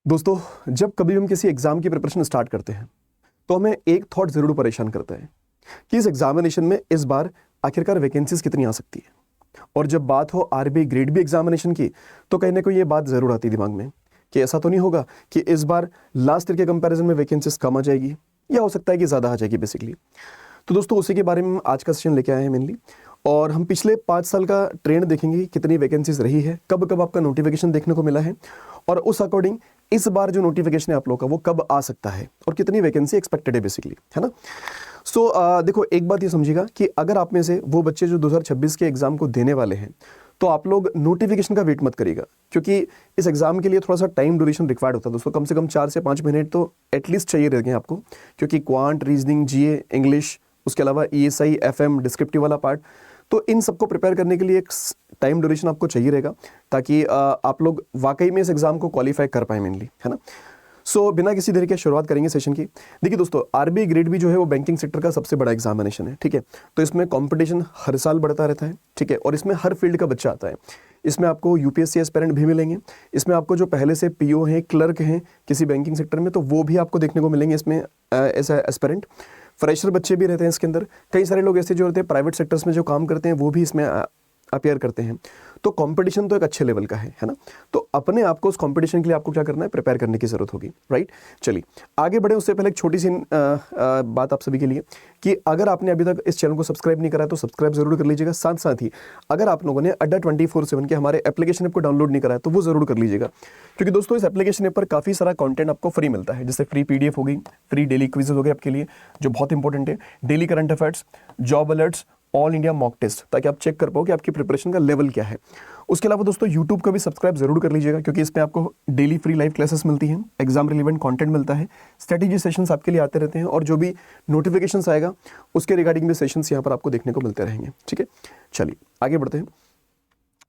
दोस्तों, जब कभी हम किसी एग्जाम की प्रिपरेशन स्टार्ट करते हैं तो हमें एक थॉट जरूर परेशान करता है कि इस एग्जामिनेशन में इस बार आखिरकार वैकेंसीज कितनी आ सकती है। और जब बात हो आरबी ग्रेड बी एग्जामिनेशन की तो कहीं ना कोई ये बात जरूर आती है दिमाग में कि ऐसा तो नहीं होगा कि इस बार लास्ट ईयर के कंपैरिजन में वैकेंसीज कम आ जाएगी, या हो सकता है कि ज़्यादा आ जाएगी बेसिकली। तो दोस्तों, उसी के बारे में आज का सेशन लेके आए हैं मेनली, और हम पिछले 5 साल का ट्रेंड देखेंगे, कितनी वैकेंसीज रही है, कब कब आपका नोटिफिकेशन देखने को मिला है, और उस अकॉर्डिंग इस बार जो नोटिफिकेशन है आप लोग का वो कब आ सकता है और कितनी वैकेंसी एक्सपेक्टेड है बेसिकली, है ना। देखो, एक बात ये समझिएगा कि अगर आप में से वो बच्चे जो 2026 के एग्जाम को देने वाले हैं तो आप लोग नोटिफिकेशन का वेट मत करिएगा, क्योंकि इस एग्जाम के लिए थोड़ा सा टाइम ड्यूरेशन रिक्वायर्ड होता है दोस्तों। कम से कम 4 से 5 मिनट तो एटलीस्ट चाहिए रहेंगे आपको, क्योंकि क्वांट, रीजनिंग, जीए, इंग्लिश, उसके अलावा ईएसआई, एफएम, डिस्क्रिप्टिव वाला पार्ट, तो इन सबको प्रिपेयर करने के लिए एक टाइम ड्यूरेशन आपको चाहिए रहेगा, ताकि आप लोग वाकई में इस एग्जाम को क्वालिफाई कर पाए मेनली, है ना। बिना किसी देरी के शुरुआत करेंगे सेशन की। देखिए दोस्तों, आरबी ग्रेड बी जो है वो बैंकिंग सेक्टर का सबसे बड़ा एग्जामिनेशन है, ठीक है। तो इसमें कंपटीशन हर साल बढ़ता रहता है, ठीक है, और इसमें हर फील्ड का बच्चा आता है। इसमें आपको यूपीएससी एस्पिरेंट भी मिलेंगे, इसमें आपको जो पहले से पीओ हैं, क्लर्क हैं किसी बैंकिंग सेक्टर में, तो वो भी आपको देखने को मिलेंगे इसमें ऐसा एस्पिरेंट। फ्रेशर बच्चे भी रहते हैं इसके अंदर, कई सारे लोग ऐसे जो रहते हैं प्राइवेट सेक्टर्स में जो काम करते हैं वो भी इसमें अपेयर करते हैं। तो कंपटीशन तो एक अच्छे लेवल का है ना। तो अपने आप को उस कंपटीशन के लिए आपको क्या करना है, प्रिपेयर करने की जरूरत होगी, राइट। चलिए आगे बढ़े उससे पहले एक छोटी सी बात आप सभी के लिए कि अगर आपने अभी तक इस चैनल को सब्सक्राइब नहीं करा है तो सब्सक्राइब जरूर कर लीजिएगा। साथ साथ ही अगर आप लोगों ने अड्डा 24/7 के हमारे एप्लीकेशन ऐप को डाउनलोड नहीं करा है तो वो जरूर कर लीजिएगा, क्योंकि दोस्तों इस एप्लीकेशन ऐप पर काफी सारा कंटेंट आपको फ्री मिलता है, जैसे फ्री पीडीएफ हो गई, फ्री डेली क्विज़ हो गए आपके लिए जो बहुत इंपॉर्टेंट है, daily current affairs, job alerts, all India mock test, ताकि आप चेक कर पाओ कि आपकी प्रिपरेशन का लेवल क्या है। उसके अलावा दोस्तों यूट्यूब का भी सब्सक्राइब जरूर कर लीजिएगा, क्योंकि इसमें आपको डेली फ्री लाइव क्लासेस मिलती हैं, एग्जाम रिलेवेंट कंटेंट मिलता है, स्ट्रेटेजी सेशंस आपके लिए आते रहते हैं, और जो भी नोटिफिकेशंस आएगा उसके रिगार्डिंग भी सेशंस यहाँ पर आपको देखने को मिलते रहेंगे, ठीक है। चलिए आगे बढ़ते हैं।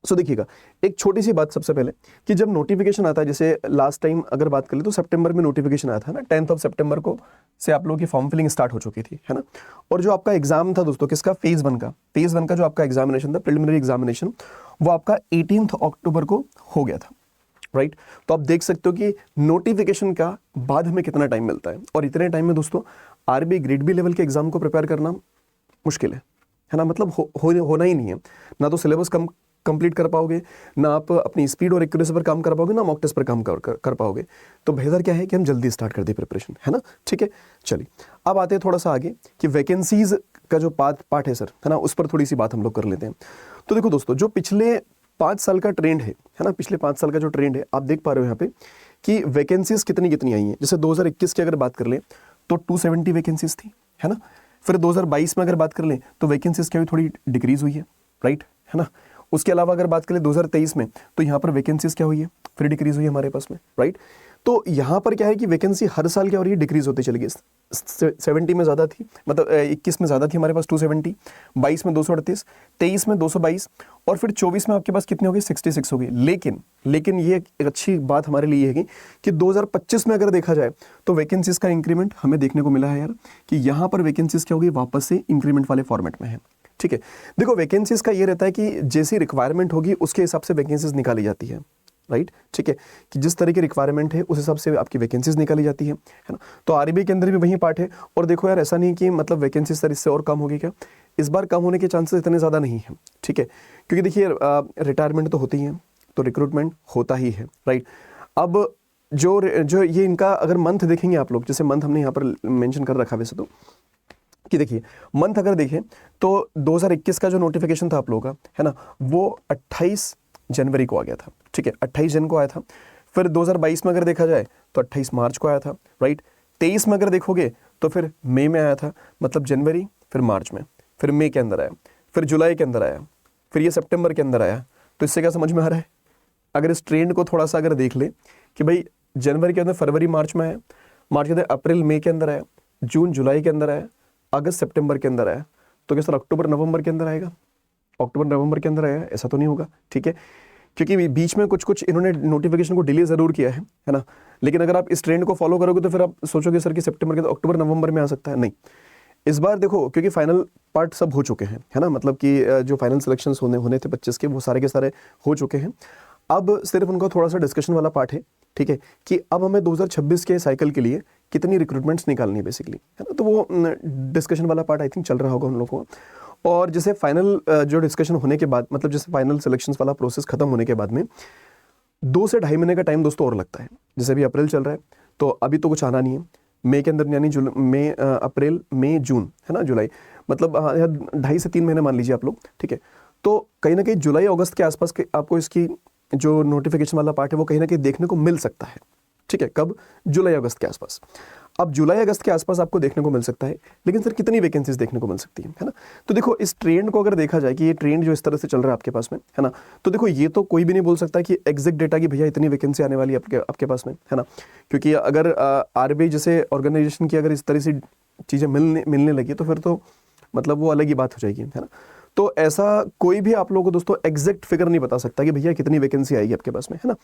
देखिएगा, एक छोटी सी बात सबसे पहले कि जब नोटिफिकेशन आता है, जैसे लास्ट टाइम अगर बात करें तो सितंबर में नोटिफिकेशन आया था ना, 10 सितंबर को से आप लोगों की फॉर्म फिलिंग स्टार्ट हो चुकी थी, है ना। और जो आपका एग्जाम था दोस्तों किसका, फेज 1 का जो आपका एग्जामिनेशन था, प्रिलिमिनरी एग्जामिनेशन, वो आपका 18 अक्टूबर को हो गया था, राइट। तो आप देख सकते हो कि नोटिफिकेशन का बाद हमें कितना टाइम मिलता है, और इतने टाइम में दोस्तों आरबी ग्रेड बी लेवल के एग्जाम को प्रिपेयर करना मुश्किल है ना। मतलब होना ही नहीं है, ना तो सिलेबस कंप्लीट कर पाओगे, ना आप अपनी स्पीड और एक्यूरेसी पर काम कर पाओगे, ना मॉक टेस्ट पर काम कर पाओगे। तो बेहतर क्या है कि हम जल्दी स्टार्ट कर दें प्रिपरेशन, है ना, ठीक है। चलिए अब आते हैं थोड़ा सा आगे कि वैकेंसीज का जो पार्ट है सर, है ना, उस पर थोड़ी सी बात हम लोग कर लेते हैं। तो देखो दोस्तों, जो पिछले 5 साल का ट्रेंड है ना, पिछले 5 साल का जो ट्रेंड है आप देख पा रहे हो यहाँ पे कि वैकेंसीज कितनी आई हैं। जैसे 2021 की अगर बात कर लें तो 270 वैकेंसीज थी, है ना। फिर 2022 में अगर बात कर लें तो वैकेंसीज क्या हुई, थोड़ी डिक्रीज हुई है, राइट, है ना। उसके अलावा अगर बात करें 2023 में तो यहाँ पर वैकेंसीज क्या हुई है, फिर डिक्रीज हुई है हमारे पास में, राइट। तो यहाँ पर क्या है कि वैकेंसी हर साल क्या हो रही है, डिक्रीज होती चली गई। 70 में ज़्यादा थी, मतलब 21 में ज़्यादा थी हमारे पास 270, 22 में 238, 23 में 222, और फिर 24 में आपके पास कितनी होगी, 66 होगी। लेकिन ये एक अच्छी बात हमारे लिए है कि 2025 में अगर देखा जाए तो वैकेंसीज का इंक्रीमेंट हमें देखने को मिला है यार, कि यहाँ पर वैकेंसीज क्या होगी, वापस से इंक्रीमेंट वाले फॉर्मेट में है, ठीक है। देखो वैकेंसीज का ये रहता है कि जैसी रिक्वायरमेंट होगी उसके हिसाब से वैकेंसीज निकाली जाती है, राइट, ठीक है, कि जिस तरह की रिक्वायरमेंट है उस हिसाब से आपकी वैकेंसीज निकाली जाती है ना। तो आरबी के अंदर भी वही पार्ट है। और देखो यार, ऐसा नहीं कि मतलब वैकेंसी सर इससे और कम होगी क्या, इस बार कम होने के चांसेस इतने ज़्यादा नहीं है, ठीक है, क्योंकि देखिए रिटायरमेंट तो होती ही है, तो रिक्रूटमेंट होता ही है, राइट। अब जो ये इनका अगर मंथ देखेंगे आप लोग, जैसे मंथ हमने यहाँ पर मेंशन कर रखा वैसे तो, कि देखिए मंथ अगर देखें तो 2021 का जो नोटिफिकेशन था आप लोगों का, है ना, वो 28 जनवरी को आ गया था, ठीक है, 28 जन को आया था। फिर 2022 में अगर देखा जाए तो 28 मार्च को आया था, राइट। 23 में अगर देखोगे तो फिर मई में आया था, मतलब जनवरी, फिर मार्च में, फिर मई के अंदर आया, फिर जुलाई के अंदर आया, फिर ये सितंबर के अंदर आया। तो इससे क्या समझ में आ रहा है, अगर इस ट्रेंड को थोड़ा सा अगर देख ले कि भाई जनवरी के अंदर फरवरी मार्च में आया, मार्च के अंदर अप्रैल मई के अंदर आया, जून जुलाई के अंदर आया, अगस्त सितंबर के अंदर आया, तो क्या सर अक्टूबर नवंबर के अंदर आएगा, अक्टूबर नवंबर के अंदर आएगा, ऐसा तो नहीं होगा, ठीक है, क्योंकि बीच में कुछ इन्होंने नोटिफिकेशन को डिले जरूर किया है ना। लेकिन अगर आप इस ट्रेंड को फॉलो करोगे तो फिर आप सोचोगे सर कि सितंबर के अक्टूबर नवंबर में आ सकता है, नहीं। इस बार देखो, क्योंकि फाइनल पार्ट सब हो चुके हैं, है ना, मतलब कि जो फाइनल सिलेक्शंस होने थे 25 के, वो सारे के सारे हो चुके हैं। अब सिर्फ उनका थोड़ा सा डिस्कशन वाला पार्ट है, ठीक है, कि अब हमें 2026 के साइकिल के लिए कितनी रिक्रूटमेंट्स निकालनी है बेसिकली, है ना। तो वो डिस्कशन वाला पार्ट आई थिंक चल रहा होगा उन लोगों को। और जैसे फाइनल जो डिस्कशन होने के बाद, मतलब जैसे फाइनल सिलेक्शंस वाला प्रोसेस खत्म होने के बाद में 2 से ढाई महीने का टाइम दोस्तों और लगता है। जैसे अभी अप्रैल चल रहा है तो अभी तो कुछ आना नहीं है, मई के अंदर, यानी मई, अप्रैल, मई, जून, है ना, जुलाई, मतलब 2.5 से 3 महीने मान लीजिए आप लोग, ठीक है। तो कहीं ना कहीं जुलाई अगस्त के आसपास के आपको इसकी जो नोटिफिकेशन वाला पार्ट है वो कहीं ना कहीं देखने को मिल सकता है, ठीक है। कब? जुलाई अगस्त के आसपास। अब जुलाई अगस्त के आसपास आपको देखने को मिल सकता है, लेकिन सर कितनी वैकेंसीज देखने को मिल सकती है ना। तो देखो इस ट्रेंड को अगर देखा जाए कि ये ट्रेंड जो इस तरह से चल रहा है आपके पास में, है ना, तो देखो ये तो कोई भी नहीं बोल सकता कि एग्जैक्ट डेटा की भैया इतनी वैकेंसी आने वाली है आपके पास में, है ना। क्योंकि अगर आरबीआई जैसे ऑर्गेनाइजेशन की अगर इस तरह से चीज़ें मिलने लगी तो फिर तो मतलब वो अलग ही बात हो जाएगी, है ना। तो ऐसा कोई भी आप लोगों को दोस्तों एग्जैक्ट फिगर नहीं बता सकता कि भैया कितनी वैकेंसी आएगी आपके पास में, है ना।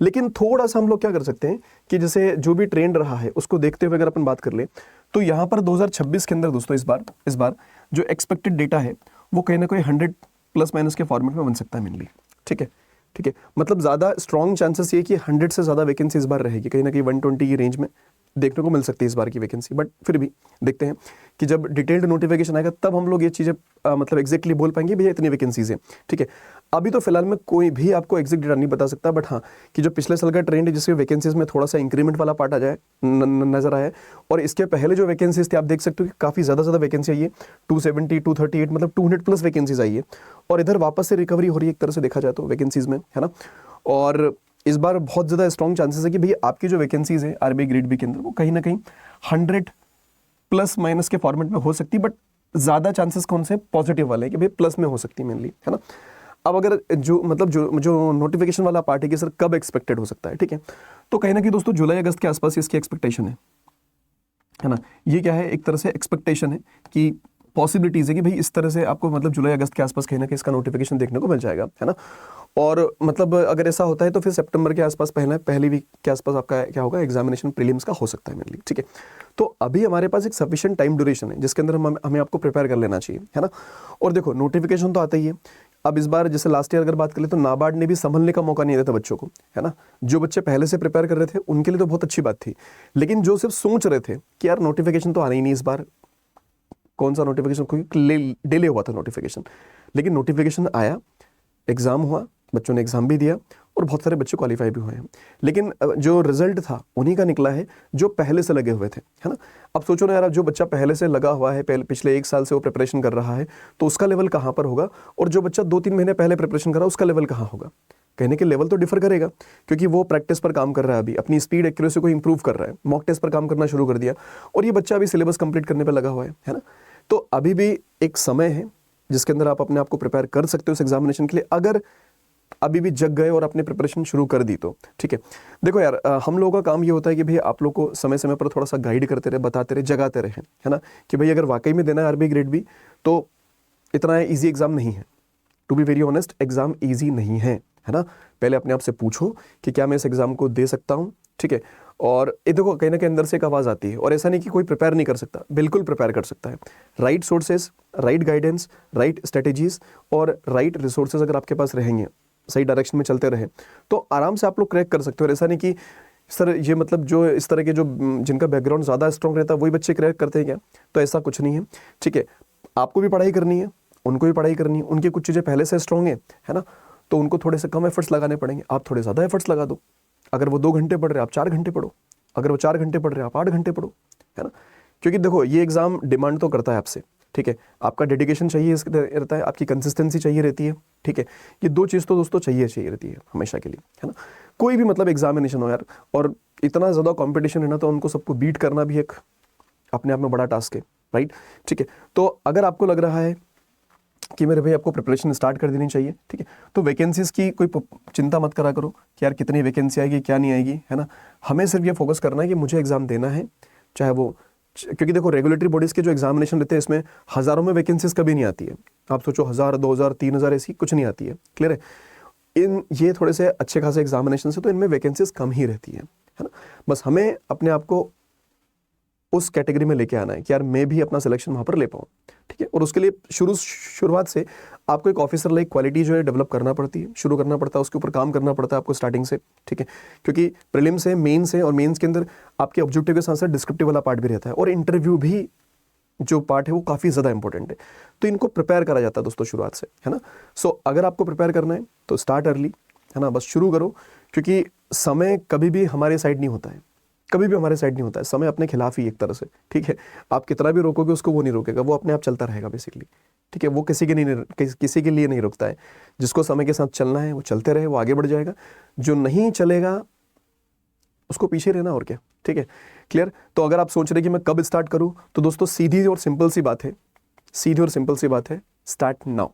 लेकिन थोड़ा सा हम लोग क्या कर सकते हैं कि जैसे जो भी ट्रेंड रहा है उसको देखते हुए अगर अपन बात कर ले तो यहाँ पर 2026 के अंदर दोस्तों इस बार जो एक्सपेक्टेड डेटा है वो कहीं ना कहीं 100 प्लस माइनस के फॉर्मेट में बन सकता है मेनली, ठीक है, ठीक है। मतलब ज़्यादा स्ट्रॉन्ग चांसेस ये कि 100 से ज़्यादा वैकेंसी इस बार रहेगी, कहीं ना कहीं 120 की रेंज में देखने को मिल सकती है इस बार की वैकेंसी। बट फिर भी देखते हैं कि जब डिटेल्ड नोटिफिकेशन आएगा तब हम लोग ये चीज़ें मतलब एग्जैक्टली बोल पाएंगे भैया इतनी वैकेंसीज है, ठीक है। अभी तो फिलहाल में कोई भी आपको एग्जैक्ट डेटा नहीं बता सकता, बट हाँ कि जो पिछले साल का ट्रेंड है जिसके वैकेंसीज में थोड़ा सा इंक्रीमेंट वाला पार्ट आ जाए नजर आया, और इसके पहले जो वैकेंसीज थी आप देख सकते हो कि काफ़ी ज़्यादा वैकेंसी आई है, 270, 238, मतलब 200 प्लस वैकेंसीज आई है, और इधर वापस से रिकवरी हो रही है एक तरह से देखा जाए तो वैकेंसीज में, है ना। और इस बार बहुत ज़्यादा स्ट्रॉन्ग चांसेस है कि भैया आपकी जो वैकेंसीज है आरबीआई ग्रेड बी के अंदर वो कहीं ना कहीं 100 प्लस माइनस के फॉर्मेट में हो सकती है, बट ज़्यादा चांसेस कौन से पॉजिटिव वाले हैं कि भाई प्लस में हो सकती है मेनली, है ना। अब अगर जो मतलब जो नोटिफिकेशन वाला पार्ट है कि सर कब एक्सपेक्टेड हो सकता है, ठीक है, तो कहीं ना कहीं दोस्तों जुलाई अगस्त के आसपास इसकी एक्सपेक्टेशन है ना। ये क्या है, एक तरह से एक्सपेक्टेशन है कि पॉसिबिलिटीज़ है कि भाई इस तरह से आपको मतलब जुलाई अगस्त के आसपास कहीं ना कहीं इसका नोटिफिकेशन देखने को मिल जाएगा, है ना। और मतलब अगर ऐसा होता है तो फिर सितंबर के आसपास पहली वीक के आसपास आपका क्या होगा, एग्जामिनेशन प्रीलिम्स का हो सकता है मेनली, ठीक है। तो अभी हमारे पास एक सफिशिएंट टाइम ड्यूरेशन है जिसके अंदर हमें आपको प्रिपेयर कर लेना चाहिए, है ना। और देखो नोटिफिकेशन तो आता ही है। अब इस बार जैसे लास्ट ईयर अगर बात करें तो नाबार्ड ने भी संभलने का मौका नहीं दिया था बच्चों को, है ना। जो बच्चे पहले से प्रिपेयर कर रहे थे उनके लिए तो बहुत अच्छी बात थी, लेकिन जो सिर्फ सोच रहे थे कि यार नोटिफिकेशन तो आना ही नहीं इस बार, कौन सा नोटिफिकेशन, क्योंकि डिले हुआ था नोटिफिकेशन, लेकिन नोटिफिकेशन आया, एग्जाम हुआ, बच्चों ने एग्जाम भी दिया और बहुत सारे बच्चे क्वालिफाई भी हुए हैं, लेकिन जो रिजल्ट था उन्हीं का निकला है जो पहले से लगे हुए थे, है ना। अब सोचो ना यार, जो बच्चा पहले से लगा हुआ है, पिछले 1 साल से वो प्रिपरेशन कर रहा है, तो उसका लेवल कहाँ पर होगा, और जो बच्चा 2-3 महीने पहले प्रिपरेशन कर रहा है उसका लेवल कहाँ होगा। कहने के लेवल तो डिफर करेगा, क्योंकि वो प्रैक्टिस पर काम कर रहा है, अभी अपनी स्पीड एक्यूरेसी को इंप्रूव कर रहा है, मॉक टेस्ट पर काम करना शुरू कर दिया, और ये बच्चा अभी सिलेबस कंप्लीट करने पर लगा हुआ है ना। तो अभी भी एक समय है जिसके अंदर आप अपने आप को प्रिपेयर कर सकते हो इस एग्जामिनेशन के लिए, अगर अभी भी जग गए और अपने प्रिपरेशन शुरू कर दी तो, ठीक है। देखो यार, हम लोगों का काम ये होता है कि भाई आप लोग को समय समय पर थोड़ा सा गाइड करते रहे, बताते रहे, जगाते रहे, है ना, कि भाई अगर वाकई में देना है आरबीआई ग्रेड बी तो इतना ईजी एग्जाम नहीं है। To be very honest, exam easy नहीं है ना। पहले अपने आप से पूछो कि क्या मैं इस एग्जाम को दे सकता हूँ, ठीक है। और ये देखो कहीं ना कहीं अंदर से एक आवाज़ आती है, और ऐसा नहीं कि कोई प्रिपेयर नहीं कर सकता, बिल्कुल प्रिपेयर कर सकता है। Right sources, right guidance, right strategies और राइट रिसोर्सेज अगर आपके पास रहेंगे, सही डायरेक्शन में चलते रहे, तो आराम से आप लोग क्रैक कर सकते हो। और ऐसा नहीं कि सर ये मतलब जो इस तरह के जो जिनका बैकग्राउंड ज़्यादा स्ट्रॉन्ग रहता है वही बच्चे क्रैक करते हैं क्या, तो ऐसा कुछ नहीं है, ठीक है। आपको भी पढ़ाई करनी है, उनको भी पढ़ाई करनी है, उनकी कुछ चीज़ें पहले से स्ट्रॉन्ग है ना, तो उनको थोड़े से कम एफर्ट्स लगाने पड़ेंगे, आप थोड़े ज़्यादा एफर्ट्स लगा दो। अगर वो 2 घंटे पढ़ रहे आप 4 घंटे पढ़ो, अगर वो 4 घंटे पढ़ रहे आप 8 घंटे पढ़ो, है ना। क्योंकि देखो ये एग्जाम डिमांड तो करता है आपसे, ठीक है। आपका डेडिकेशन चाहिए रहता है, आपकी कंसिस्टेंसी चाहिए रहती है, ठीक है। ये 2 चीज़ तो दोस्तों चाहिए रहती है हमेशा के लिए, है ना। कोई भी मतलब एग्जामिनेशन हो यार, और इतना ज़्यादा कॉम्पिटिशन है ना, तो उनको सबको बीट करना भी एक अपने आप में बड़ा टास्क है, राइट, ठीक है। तो अगर आपको लग रहा है कि मेरे भाई आपको प्रिपरेशन स्टार्ट कर देनी चाहिए, ठीक है, तो वैकेंसीज की कोई चिंता मत करा करो कि यार कितनी वैकेंसी आएगी क्या नहीं आएगी, है ना। हमें सिर्फ ये फोकस करना है कि मुझे एग्जाम देना है, चाहे वो, क्योंकि देखो रेगुलेटरी बॉडीज़ के जो एग्जामिनेशन रहते हैं इसमें हज़ारों में वैकेंसीज कभी नहीं आती है। आप सोचो 1000, 2000, 3000 ऐसी कुछ नहीं आती है, क्लियर है। ये थोड़े से अच्छे खासे एग्जामिनेशन से तो इनमें वैकेंसीज कम ही रहती है ना। बस हमें अपने आप को उस कैटेगरी में लेके आना है कि यार मैं भी अपना सिलेक्शन वहाँ पर ले पाऊँ, ठीक है। और उसके लिए शुरुआत से आपको एक ऑफिसर लाइक क्वालिटी जो है डेवलप करना पड़ती है, शुरू करना पड़ता है, उसके ऊपर काम करना पड़ता है आपको स्टार्टिंग से, ठीक है। क्योंकि प्रीलिम्स है, मेंस है, और मेंस के अंदर आपके ऑब्जेक्टिव के साथ साथ डिस्क्रिप्टिव वाला पार्ट भी रहता है, और इंटरव्यू भी जो पार्ट है वो काफ़ी ज़्यादा इंपॉर्टेंट है। तो इनको प्रिपेयर करा जाता है दोस्तों शुरुआत से, है ना। सो अगर आपको प्रिपेयर करना है तो स्टार्ट अर्ली, है ना, बस शुरू करो, क्योंकि समय कभी भी हमारे साइड नहीं होता है, कभी भी हमारे साइड नहीं होता है। समय अपने खिलाफ ही एक तरह से, ठीक है। आप कितना भी रोकोगे उसको वो नहीं रोकेगा, वो अपने आप चलता रहेगा बेसिकली, ठीक है। वो किसी के लिए नहीं रुकता है। जिसको समय के साथ चलना है वो चलते रहे, वो आगे बढ़ जाएगा। जो नहीं चलेगा उसको पीछे रहना, और क्या, ठीक है। क्लियर। तो अगर आप सोच रहे कि मैं कब स्टार्ट करूं, तो दोस्तों सीधी और सिंपल सी बात है, सीधी और सिंपल सी बात है, स्टार्ट नाउ।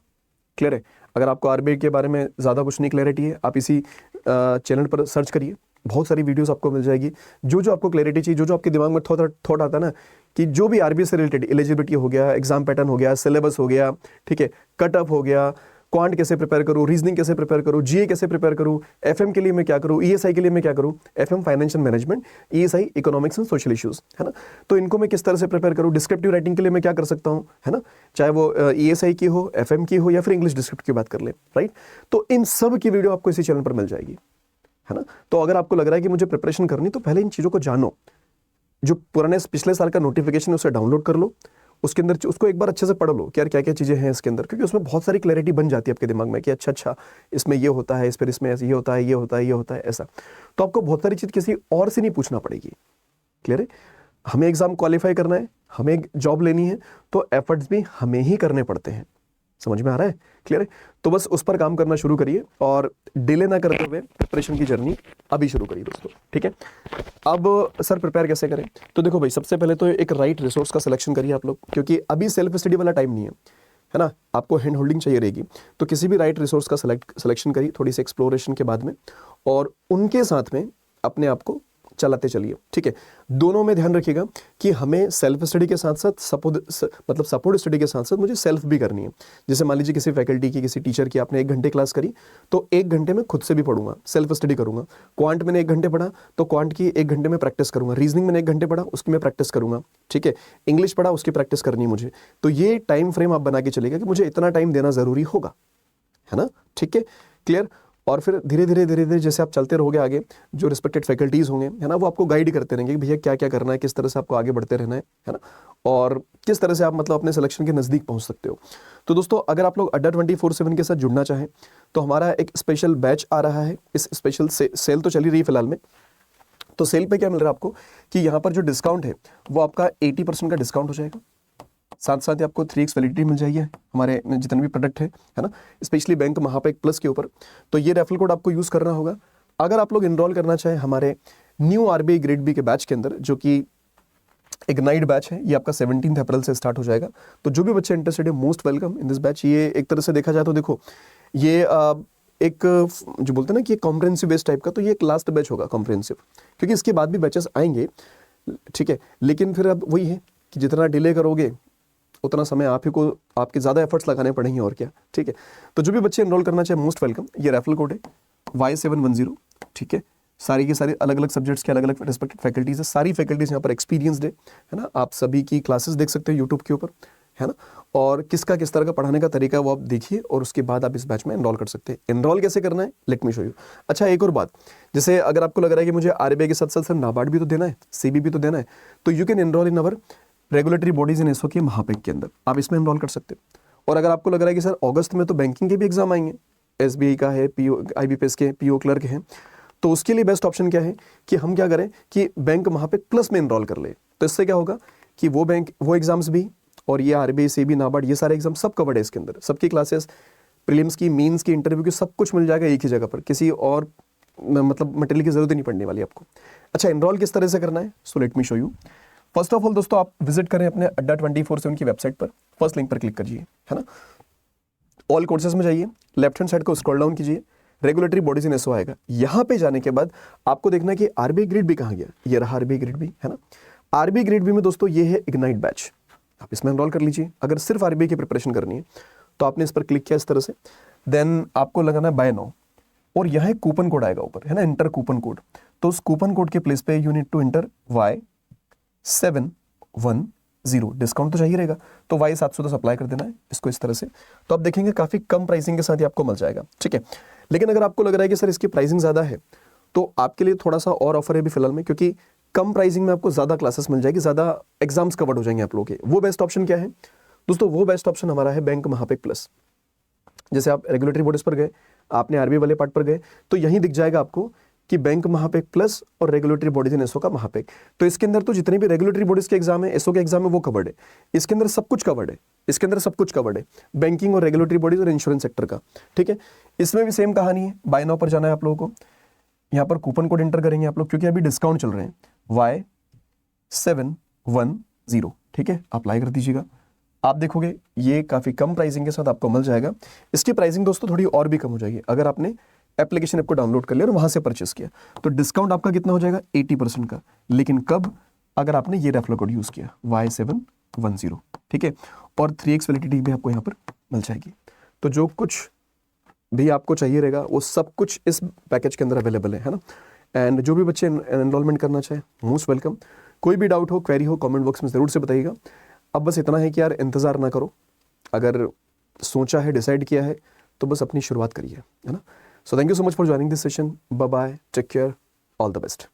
क्लियर है। अगर आपको आरबीआई के बारे में ज़्यादा कुछ नहीं क्लैरिटी है, आप इसी चैनल पर सर्च करिए, बहुत सारी वीडियोस आपको मिल जाएगी। जो जो आपको क्लैरिटी चाहिए, जो जो आपके दिमाग में थॉट आता है ना, कि जो भी आरबीआई से रिलेटेड, एलिजिबिलिटी हो गया, एग्जाम पैटर्न हो गया, सिलेबस हो गया, ठीक है, कट ऑफ हो गया, क्वांट कैसे प्रिपेयर करूँ, रीजनिंग कैसे प्रिपेयर करूँ, जीए कैसे प्रिपेयर करूँ, एफएम के लिए मैं क्या करूँ, ईएसआई के लिए मैं क्या करूँ, FM financial management, ESI economics and social issues, है ना। तो इनको मैं किस तरह से प्रिपेयर करूँ, डिस्क्रिप्टिव राइटिंग के लिए मैं क्या कर सकता हूँ, है ना, चाहे वो ईएसआई की हो, एफएम की हो, या फिर इंग्लिश डिस्क्रिप्ट की बात कर ले, राइट। तो इन सब की वीडियो आपको इसी चैनल पर मिल जाएगी, है ना। तो अगर आपको लग रहा है कि मुझे प्रिपरेशन करनी, तो पहले इन चीज़ों को जानो। जो पुराने पिछले साल का नोटिफिकेशन है उसे डाउनलोड कर लो, उसके अंदर उसको एक बार अच्छे से पढ़ लो कि यार क्या क्या चीज़ें हैं इसके अंदर, क्योंकि उसमें बहुत सारी क्लैरिटी बन जाती है आपके दिमाग में कि अच्छा इसमें ये होता है, इस पर इसमें ये होता है, ये होता है, ये होता है, ऐसा। तो आपको बहुत सारी चीज़ किसी और से नहीं पूछना पड़ेगी। क्लियर है। हमें एग्जाम क्वालिफाई करना है, हमें एक जॉब लेनी है, तो एफर्ट्स भी हमें ही करने पड़ते हैं। समझ में आ रहा है। क्लियर है। तो बस उस पर काम करना शुरू करिए, और डिले ना करते हुए प्रिपरेशन की जर्नी अभी शुरू करिए दोस्तों, ठीक है। अब सर प्रिपेयर कैसे करें, तो देखो भाई, सबसे पहले तो एक राइट रिसोर्स का सिलेक्शन करिए आप लोग, क्योंकि अभी सेल्फ स्टडी वाला टाइम नहीं है ना। आपको हैंड होल्डिंग चाहिए रहेगी, तो किसी भी राइट रिसोर्स का सिलेक्शन करिए थोड़ी सी एक्सप्लोरेशन के बाद में, और उनके साथ में अपने आप को चलाते चलिए, ठीक है। दोनों में ध्यान रखिएगा कि हमें सेल्फ स्टडी के साथ साथ सपोर्ट स्टडी के साथ साथ मुझे सेल्फ भी करनी है। जैसे मान लीजिए किसी फैकल्टी की, किसी टीचर की आपने 1 घंटे क्लास करी, तो 1 घंटे में खुद से भी पढ़ूंगा, सेल्फ स्टडी करूंगा। क्वांट मैंने 1 घंटे पढ़ा, तो क्वांट की 1 घंटे में प्रैक्टिस करूंगा। रीजनिंग मैंने 1 घंटे पढ़ा, उसकी मैं प्रैक्टिस करूंगा, ठीक है। इंग्लिश पढ़ा, उसकी प्रैक्टिस करनी है मुझे। तो ये टाइम फ्रेम आप बना के चलेगा कि मुझे इतना टाइम देना जरूरी होगा, है ना, ठीक है। क्लियर। और फिर धीरे धीरे जैसे आप चलते रहोगे आगे, जो रिस्पेक्टेड फैकल्टीज होंगे, है ना, वो आपको गाइड करते रहेंगे कि भैया क्या क्या करना है, किस तरह से आपको आगे बढ़ते रहना है ना, और किस तरह से आप मतलब अपने सिलेक्शन के नज़दीक पहुंच सकते हो। तो दोस्तों, अगर आप लोग अड्डा 24/7 के साथ जुड़ना चाहें, तो हमारा एक स्पेशल बैच आ रहा है। इस स्पेशल सेल तो चली रही है फिलहाल में। तो सेल पे क्या मिल रहा है आपको कि यहाँ पर जो डिस्काउंट है वो आपका 80% का डिस्काउंट हो जाएगा। साथ साथ ही आपको 3x वैलिडिटी मिल जाएगी हमारे जितने भी प्रोडक्ट है ना, स्पेशली बैंक महापेक प्लस के ऊपर। तो ये रेफरल कोड आपको यूज़ करना होगा। अगर आप लोग इनरोल करना चाहें हमारे न्यू आरबीआई ग्रेड बी के बैच के अंदर, जो कि इग्नाइट बैच है, ये आपका 17 अप्रैल से स्टार्ट हो जाएगा। तो जो भी बच्चे इंटरेस्टेड है, most welcome in this batch. ये एक तरह से देखा जाए तो देखो, ये एक जो बोलते हैं ना कि कॉम्प्रिहेंसिव बेस टाइप का, तो ये एक लास्ट बैच होगा कॉम्प्रिहेंसिव, क्योंकि इसके बाद भी बैचेस आएंगे, ठीक है। लेकिन फिर अब वही है कि जितना डिले करोगे उतना समय आप ही को, आपके ज़्यादा एफर्ट्स लगाने पड़ेंगे, और क्या, ठीक है। तो जो भी बच्चे एनरोल करना चाहे, मोस्ट वेलकम। ये रेफरल कोड है Y710, ठीक है। सारी की सारी अलग अलग सब्जेक्ट्स के अलग अलग रिस्पेक्टेड फैकल्टीज है, सारी फैकल्टीज यहाँ पर एक्सपीरियंसड है ना। आप सभी की क्लासेस देख सकते हैं यूट्यूब के ऊपर, है ना, और किसका किस तरह का पढ़ाने का तरीका है वो आप देखिए, और उसके बाद आप इस बैच में एनरोल कर सकते हैं। एनरोल कैसे करना है, लेट मी शो यू। अच्छा, एक और बात, जैसे अगर आपको लग रहा है कि मुझे आरबीआई के साथ साथ सर नाबार्ड भी तो देना है, सीबी भी तो देना है, तो you can enrol in our regulatory bodies in SO के महापेक के अंदर, आप इसमें एनरोल कर सकते हैं। और अगर आपको लग रहा है कि सर अगस्त में तो बैंकिंग के भी एग्जाम आएंगे, एसबीआई का है, पीओ आईबीपीएस के पीओ क्लर्क हैं, तो उसके लिए बेस्ट ऑप्शन क्या है कि हम क्या करें कि बैंक महापेक प्लस में एनरोल कर ले। तो इससे क्या होगा कि वो एग्जाम्स भी, और ये आरबीआई सेबी नाबार्ड, ये सारे एग्जाम सब कवर्ड है इसके अंदर। सबकी क्लासेस, प्रीलिम्स की, मेंस की, इंटरव्यू की, सब कुछ मिल जाएगा एक ही जगह पर, किसी और मतलब मटेरियल की जरूरत ही नहीं पड़ने वाली आपको। अच्छा, एनरोल किस तरह से करना है, so let me show you. First of all दोस्तों, आप विजिट करें अपने अड्डा 24/7 की वेबसाइट पर, फर्स्ट लिंक पर क्लिक करिए, है ना। ऑल कोर्सेज में जाइए, लेफ्ट हैंड साइड को स्क्रॉल डाउन कीजिए, रेगुलेटरी बॉडीज इन एसओ आएगा। यहाँ पे जाने के बाद आपको देखना है कि आरबीआई ग्रेड बी कहाँ गया, ये रहा आरबीआई ग्रेड बी, है ना। आरबीआई ग्रेड बी में दोस्तों ये है इग्नाइट बैच, आप इसमें एनरोल कर लीजिए। अगर सिर्फ आरबीआई की प्रिपरेशन करनी है तो आपने इस पर क्लिक किया इस तरह से, देन आपको लगाना है बाय नाउ, और यहाँ एक कूपन कोड आएगा ऊपर, है ना, इंटर कूपन कोड। तो उस कूपन कोड के प्लेस पे you need to enter Y7 710 discount तो चाहिए रहेगा, तो Y710 अप्लाई कर देना है इसको इस तरह से। तो आप देखेंगे काफ़ी कम प्राइसिंग के साथ ही आपको मिल जाएगा, ठीक है। लेकिन अगर आपको लग रहा है कि सर इसकी प्राइसिंग ज़्यादा है, तो आपके लिए थोड़ा सा और ऑफर है अभी फिलहाल में, क्योंकि कम प्राइसिंग में आपको ज़्यादा क्लासेस मिल जाएगी, ज़्यादा एग्जाम्स कवर्ड हो जाएंगे आप लोगों के। वो बेस्ट ऑप्शन क्या है दोस्तों? वो बेस्ट ऑप्शन हमारा है बैंक महापेक प्लस। जैसे आप रेगुलेटरी बॉडीज पर गए, आपने आरबीआई वाले पार्ट पर गए, तो यहीं दिख जाएगा आपको कि बैंक महापेक प्लस और रेगुलेटरी बॉडीज इन एसओ का महापेक। तो इसके अंदर तो जितने भी रेगुलेटरी बॉडीज के एग्जाम है, एसओ के एग्जाम है, वो कवर्ड है। इसके अंदर सब कुछ कवर्ड है, इसके अंदर सब कुछ कवर्ड है, बैंकिंग और रेगुलेटरी बॉडीज और इंश्योरेंस सेक्टर का, ठीक है। इसमें भी सेम कहानी है, बाय नाउ पर जाना है आप लोगों को। यहाँ पर कूपन कोड एंटर करेंगे आप लोग, क्योंकि अभी डिस्काउंट चल रहे हैं, Y710, ठीक है, अप्लाई कर दीजिएगा। आप देखोगे ये काफ़ी कम प्राइसिंग के साथ आपको मिल जाएगा। इसकी प्राइसिंग दोस्तों थोड़ी और भी कम हो जाएगी अगर आपने एप्लीकेशन ऐप को डाउनलोड कर लिया और वहाँ से परचेस किया, तो डिस्काउंट आपका कितना हो जाएगा? 80% का। लेकिन कब? अगर आपने ये रेफरल कोड यूज़ किया Y710, ठीक है। और 3x वैलिडिटी भी आपको यहाँ पर मिल जाएगी। तो जो कुछ भी आपको चाहिए रहेगा वो सब कुछ इस पैकेज के अंदर अवेलेबल है ना। एंड जो भी बच्चे एनरोलमेंट करना चाहे, मोस्ट वेलकम। कोई भी डाउट हो, क्वेरी हो, कमेंट बॉक्स में ज़रूर से बताइएगा। अब बस इतना है कि यार इंतज़ार ना करो, अगर सोचा है, डिसाइड किया है, तो बस अपनी शुरुआत करिए, है ना। So thank you so much for joining this session. Bye bye, take care, all the best.